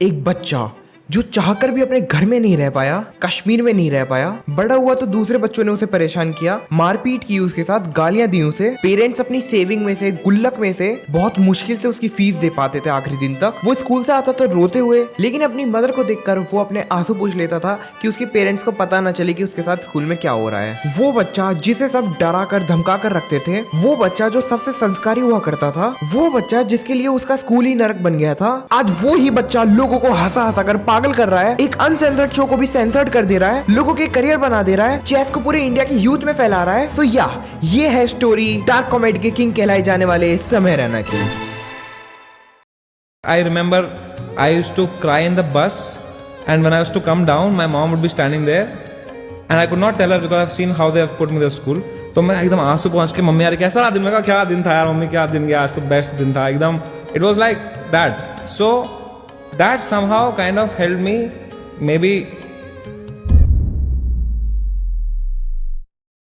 एक बच्चा जो चाहकर भी अपने घर में नहीं रह पाया, कश्मीर में नहीं रह पाया, बड़ा हुआ तो दूसरे बच्चों ने उसे परेशान किया, मारपीट की उसके साथ, गालियां दी उसे। पेरेंट्स अपनी सेविंग में से, गुल्लक में से बहुत मुश्किल से उसकी फीस दे पाते थे आखिरी दिन तक। वो स्कूल से आता था रोते हुए, लेकिन अपनी मदर को देखकर वो अपने आंसू पूछ लेता था कि उसके पेरेंट्स को पता ना चले कि उसके साथ स्कूल में क्या हो रहा है। वो बच्चा जिसे सब डरा कर धमका कर रखते थे, वो बच्चा जो सबसे संस्कारी हुआ करता था, वो बच्चा जिसके लिए उसका स्कूल ही नरक बन गया था, आज वो ही बच्चा लोगों को हंसा हंसा कर पागल कर रहा है, एक अनसेंसर्ड शो को भी सेंसर्ड कर दे रहा है, लोगों के करियर बना दे रहा है, चेस को पूरे इंडिया की यूथ में फैला रहा है। तो ये है स्टोरी डार्क कॉमेडी के किंग कहलाए जाने वाले समय रैना की। I remember I used to cry in the bus, and when I was to come down, my mom would be standing there, and I could not tell her because I've seen how they have put me to school. तो मैं एकदम आंसू पहुंच के mummy यार कैसा रहा दिन, में कहा क्या दिन था यार मम्मी, क्या दिन गया आज तो बेस्ट दिन था एकदम। It was like that. So that somehow kind of helped me maybe.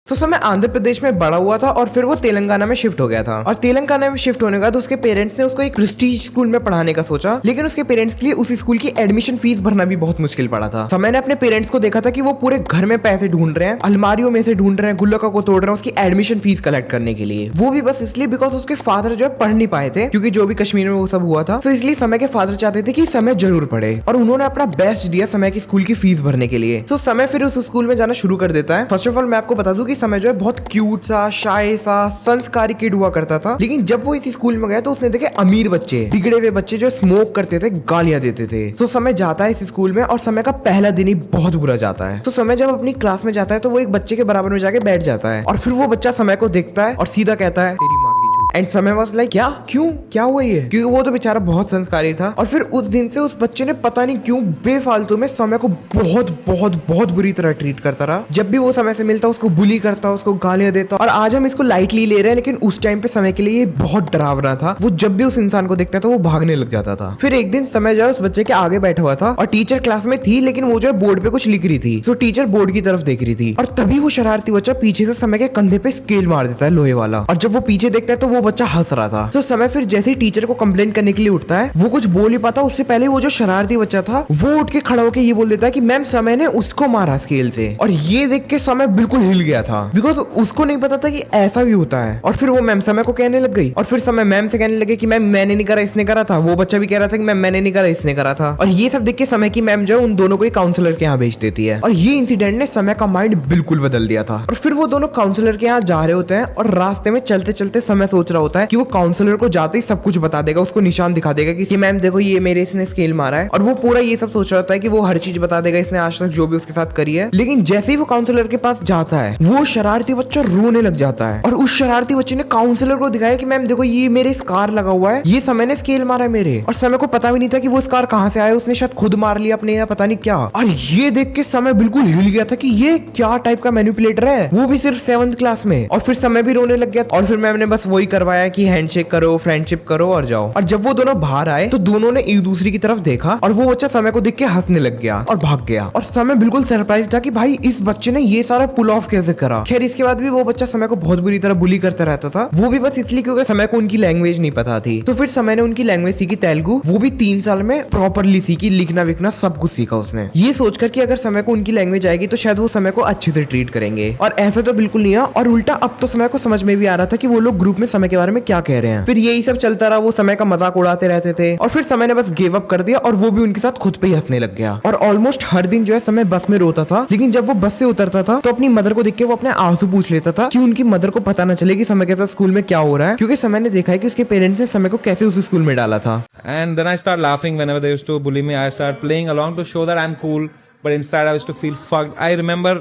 तो समय आंध्र प्रदेश में बड़ा हुआ था और फिर वो तेलंगाना में शिफ्ट हो गया था। और तेलंगाना में शिफ्ट होने के बाद उसके पेरेंट्स ने उसको एक प्रेस्टीज स्कूल में पढ़ाने का सोचा, लेकिन उसके पेरेंट्स के लिए उस स्कूल की एडमिशन फीस भरना भी बहुत मुश्किल पड़ा था। समय ने अपने पेरेंट्स को देखा था कि वो पूरे घर में पैसे ढूंढ रहे हैं, अलमारियों में से ढूंढ रहे हैं, गुल्लकों को तोड़ रहे हैं उसकी एडमिशन फीस कलेक्ट करने के लिए। वो भी बस इसलिए बिकॉज उसके फादर जो है पढ़ नहीं पाए थे, क्योंकि जो भी कश्मीर में वो सब हुआ था, तो इसलिए समय के फादर चाहते थे कि समय जरूर पढ़े, और उन्होंने अपना बेस्ट दिया समय की स्कूल की फीस भरने के लिए। तो समय फिर उस स्कूल में जाना शुरू कर देता है। फर्स्ट ऑफ ऑल मैं आपको बता दूं कि समय जो है बहुत क्यूट सा, शाय सा, संस्कारी किड हुआ करता था, लेकिन जब वो इसी स्कूल में गया तो उसने देखे अमीर बच्चे, बिगड़े हुए बच्चे जो स्मोक करते थे, गालियां देते थे। तो समय जाता है इस स्कूल में और समय का पहला दिन ही बहुत बुरा जाता है। तो समय जब अपनी क्लास में जाता है तो वो एक बच्चे के बराबर में जाके बैठ जाता है, और फिर वो बच्चा समय को देखता है और सीधा कहता है तेरी माँ की चूत। एंड समय वाज लाइक क्या, क्यों, क्या हुआ ये, क्योंकि वो तो बेचारा बहुत संस्कारी था। और फिर उस दिन से उस बच्चे ने पता नहीं क्यों बेफालतू में समय को बहुत बहुत बहुत बुरी तरह ट्रीट करता रहा। जब भी वो समय से मिलता उसको बुली करता, उसको गालियां देता। और आज हम इसको लाइटली ले रहे हैं, लेकिन उस टाइम पे समय के लिए ये बहुत डरावना था। वो जब भी उस इंसान को देखता था वो भागने लग जाता था। फिर एक दिन समय जो है उस बच्चे के आगे बैठा हुआ था और टीचर क्लास में थी, लेकिन वो जो है बोर्ड पे कुछ लिख रही थी। तो टीचर बोर्ड की तरफ देख रही थी और तभी वो शरारती बच्चा पीछे से समय के कंधे पे स्केल मार देता है लोहे वाला। और जब वो पीछे देखता है तो वो बच्चा हंस रहा था। तो समय फिर जैसे ही टीचर को कंप्लेन करने के लिए उठता है, वो कुछ बोल ही पाता, उससे पहले वो जो शरारती बच्चा था वो उठ के खड़ा होकर ये बोल देता है कि मैम समय ने उसको मारा स्केल से। और ये देख के समय बिल्कुल हिल गया था, बिकॉज उसको नहीं पता था कि ऐसा भी होता है। और फिर वो मैम समय को कहने लग गई, और फिर समय मैम से कहने लगे कि मैम मैंने नहीं करा, इसने करा था। वो बच्चा भी कह रहा था कि मैम मैंने नहीं करा, इसने करा था। और ये सब देख के समय की मैम जो है उन दोनों को एक काउंसलर के यहाँ भेज देती है। और ये इंसिडेंट ने समय का माइंड बिल्कुल बदल दिया था। और फिर वो दोनों काउंसलर के यहाँ जा रहे होते हैं और रास्ते में चलते चलते समय सोच रहा होता है कि वो काउंसलर को जाते ही सब कुछ बता देगा, उसको निशान दिखा देगा कि मैम देखो ये मेरे इसने स्केल मारा है। और वो पूरा ये सब सोच रहा होता है कि वो हर चीज बता देगा इसने आज तक जो भी उसके साथ करी है। लेकिन जैसे ही वो काउंसलर के पास जाता है वो शरारती बच्चा रोने लग जाता है। और उस शरारती बच्चे ने काउंसलर को दिखाया कि मैम देखो ये मेरे स्कार लगा हुआ है, ये समय ने स्केल मारा है मेरे। और समय को पता भी नहीं था कि वो स्कार कहाँ से आया, उसने शायद खुद मार लिया अपने, या पता नहीं क्या। और ये देख के समय बिल्कुल हिल गया था कि ये क्या टाइप का मैनिपुलेटर है, वो भी सिर्फ 7th क्लास में। और फिर समय भी रोने लग गया। और फिर मैम ने बस वही करवाया कि हैंडशेक करो, फ्रेंडशिप करो और जाओ। और जब वो दोनों बाहर आए तो दोनों ने एक दूसरे की तरफ देखा और वो बच्चा समय को देख के हंसने लग गया और भाग गया। और समय बिल्कुल सरप्राइज था कि भाई इस बच्चे ने ये सारा पुल ऑफ कैसे करा। खैर इसके बाद भी वो बच्चा समय को बहुत बुरी तरह बुली करता रहता था, वो भी बस इसलिए क्योंकि समय को उनकी लैंग्वेज नहीं पता थी। तो फिर समय ने उनकी लैंग्वेज सीखी तेलुगु, वो भी 3 साल में प्रॉपरली सीखी, लिखना विखना सब कुछ सीखा उसने, ये सोचकर कि अगर समय को उनकी लैंग्वेज आएगी तो शायद वो समय को अच्छे से ट्रीट करेंगे। और ऐसा तो बिल्कुल नहीं है। और उल्टा अब तो समय को समझ में भी आ रहा था कि वो लोग ग्रुप में समय के बारे में क्या कह रहे हैं। फिर यही सब चलता रहा, वो समय का मजाक उड़ाते रहते थे। और फिर समय ने बस गिव अप कर दिया और वो भी उनके साथ खुद पे ही हंसने लग गया। और ऑलमोस्ट हर दिन जो है समय बस में रोता था, लेकिन जब वो बस से उतरता था तो अपनी मदर को देख के वो अपने आंसू पूछ लेता था कि उनकी मदर को पता न चले कि समय के साथ स्कूल में क्या हो रहा है, क्योंकि समय ने देखा है कि उसके पेरेंट्स ने समय को कैसे उस स्कूल में डाला था। And then I start laughing whenever they used to bully me. I start playing along to show that I'm cool, but inside I used to feel fucked. I remember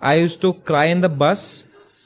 I used to cry in the bus,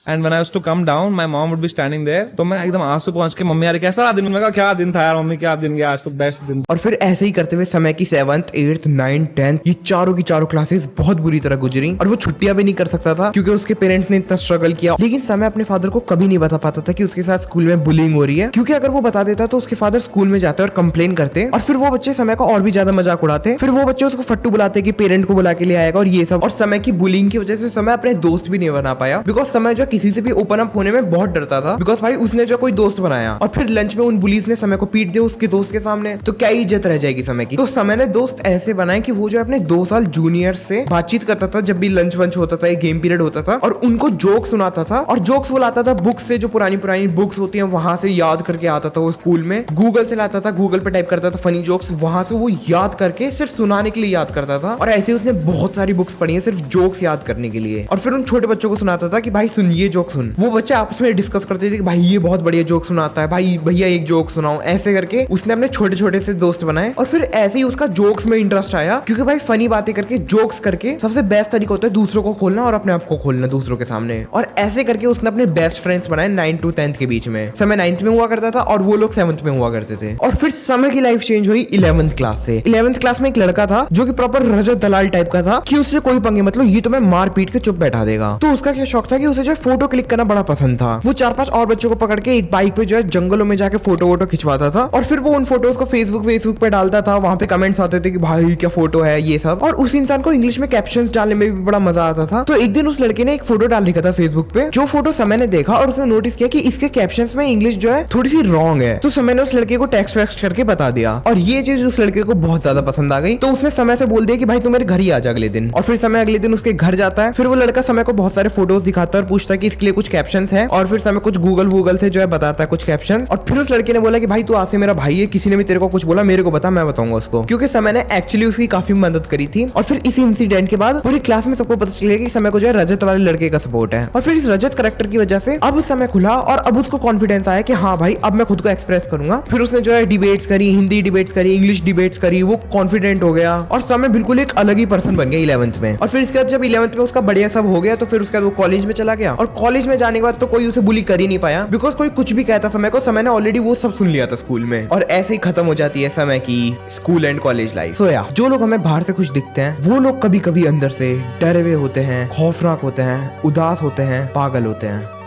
and when I used to come down, my mom would be standing there. तो मैं एकदम आंसू पहुंच के mummy यार कैसा दिन, मैं कहा क्या दिन था यार मम्मी, क्या दिन गया आज तो बेस्ट दिन। और फिर ऐसे ही करते हुए समय की 7th, 8th, 9th, 10th ये चारों की चारों क्लासेस बहुत बुरी तरह गुजरी। और वो छुट्टियां भी नहीं कर सकता था क्योंकि उसके पेरेंट्स ने इतना स्ट्रगल किया। लेकिन समय अपने फादर को कभी नहीं बता पाता था कि उसके साथ स्कूल में बुलिंग हो रही है, क्योंकि अगर वो बता देता तो उसके फादर स्कूल में जाते और कंप्लेन करते और फिर वो बच्चे समय का और भी ज्यादा मजाक उड़ाते। फिर वो बच्चे उसको फट्टू बुलाते कि पेरेंट को बुला के ले आएगा और ये सब। और समय की बुलिंग की वजह से समय अपने दोस्त भी नहीं बना पाया, बिकॉज समय जो किसी से भी ओपन अप होने में बहुत डरता था, बिकॉज भाई उसने जो कोई दोस्त बनाया और फिर लंच में उन बुलीज ने समय को पीट दिया उसके दोस्त के सामने, तो क्या इज्जत रह जाएगी समय की। तो समय ने दोस्त ऐसे बनाए कि वो जो अपने 2 साल जूनियर से बातचीत करता था जब भी लंच वंच होता था, एक गेम पीरियड होता था, और उनको जोक सुनाता था। और जोक्स वो लाता था बुक से, जो पुरानी पुरानी बुक्स होती हैं वहां से याद करके आता था वो स्कूल में। गूगल से लाता था, गूगल पे टाइप करता था फनी जोक्स, वहां से वो याद करके सिर्फ सुनाने के लिए याद करता था। और ऐसे उसने बहुत सारी बुक्स पढ़ी है सिर्फ जोक्स याद करने के लिए। और फिर उन छोटे बच्चों को सुनाता था कि भाई सुन ये जोक सुन। वो बच्चे आपस में डिस्कस करते थे कि भाई ये बहुत बढ़िया जोक सुनाता है, भाई भैया एक जोक सुनाओ। ऐसे करके उसने अपने छोटे छोटे से दोस्त बनाए और फिर ऐसे ही उसका जोक्स में इंटरेस्ट आया, क्योंकि भाई फनी बातें करके, जोक्स करके सबसे बेस्ट तरीका होता है दूसरों को खोलना और अपने आप को खोलना दूसरों के सामने। और ऐसे करके उसने अपने बेस्ट फ्रेंड्स बनाए 9 to 10 के बीच में। समय 9th में हुआ करता था और वो लोग 7th में हुआ करते थे। और फिर समय की लाइफ चेंज हुई 11th क्लास से। 11th क्लास में एक लड़का था जो कि प्रॉपर रजत दलाल टाइप का था, कि उससे कोई पंगे मतलब ये तो मैं मार पीट के चुप बैठा देगा। तो उसका क्या शौक था कि उसे जो फोटो क्लिक करना बड़ा पसंद था। वो 4-5 और बच्चों को पकड़ के एक बाइक पे जो है जंगलों में जाके फोटो वोटो खिंचवाता था और फिर वो उन फोटोज को फेसबुक पे डालता था। वहां पे कमेंट्स आते थे कि भाई क्या फोटो है ये सब। और उस इंसान को इंग्लिश में कैप्शंस डालने में भी बड़ा मजा आता था। तो एक दिन उस लड़के ने एक फोटो डाल रखा था फेसबुक पे, जो फोटो समय ने देखा और उसने नोटिस किया कि इसके कैप्शंस में इंग्लिश जो है थोड़ी सी रॉन्ग है। तो समय ने उस लड़के को टेक्स्ट वेक्स्ट करके बता दिया और ये चीज उस लड़के को बहुत ज्यादा पसंद आ गई। तो उसने समय से बोल दिया कि भाई तू मेरे घर ही आ जा अगले दिन। और फिर समय अगले दिन उसके घर जाता है। फिर वो लड़का समय को बहुत सारे फोटोज दिखाता है और पूछता है कि इसके लिए कुछ कैप्शंस है। और फिर समय कुछ गूगल से जो है बताता है कुछ कैप्शंस। और फिर उस लड़के ने बोला कि भाई तू आसे मेरा भाई है, किसी ने भी तेरे को कुछ बोला मेरे को बता, मैं बताऊंगा उसको, क्योंकि समय ने एक्चुअली उसकी काफी मदद करी थी। और फिर इस इंसिडेंट के बाद पूरी क्लास में सबको पता चल गया कि समय को जो है रजत वाले लड़के का सपोर्ट है। और फिर इस रजत कैरेक्टर की वजह से अब समय खुला और अब उसको कॉन्फिडेंस आया कि हाँ भाई अब मैं खुद को एक्सप्रेस करूंगा। फिर उसने जो है डिबेट्स करी, हिंदी डिबेट्स करी, इंग्लिश डिबेट्स करी, वो कॉन्फिडेंट हो गया और समय बिल्कुल एक अलग ही पर्सन बन गया 11th में। और फिर इसके बाद जब 11th में उसका बढ़िया सब हो गया तो फिर उसके बाद वो कॉलेज में चला गया। और कॉलेज में जाने के बाद तो कोई उसे बुली कर ही नहीं पाया, बिकॉज कोई कुछ भी कहता समय को, समय ने ऑलरेडी वो सब सुन लिया था स्कूल में। और ऐसे ही खत्म हो जाती है समय की स्कूल एंड कॉलेज लाइफ। सो या जो लोग हमें बाहर से कुछ दिखते हैं वो लोग कभी कभी अंदर से डरे हुए होते हैं, खौफनाक होते हैं, उदास होते हैं, पागल होते हैं।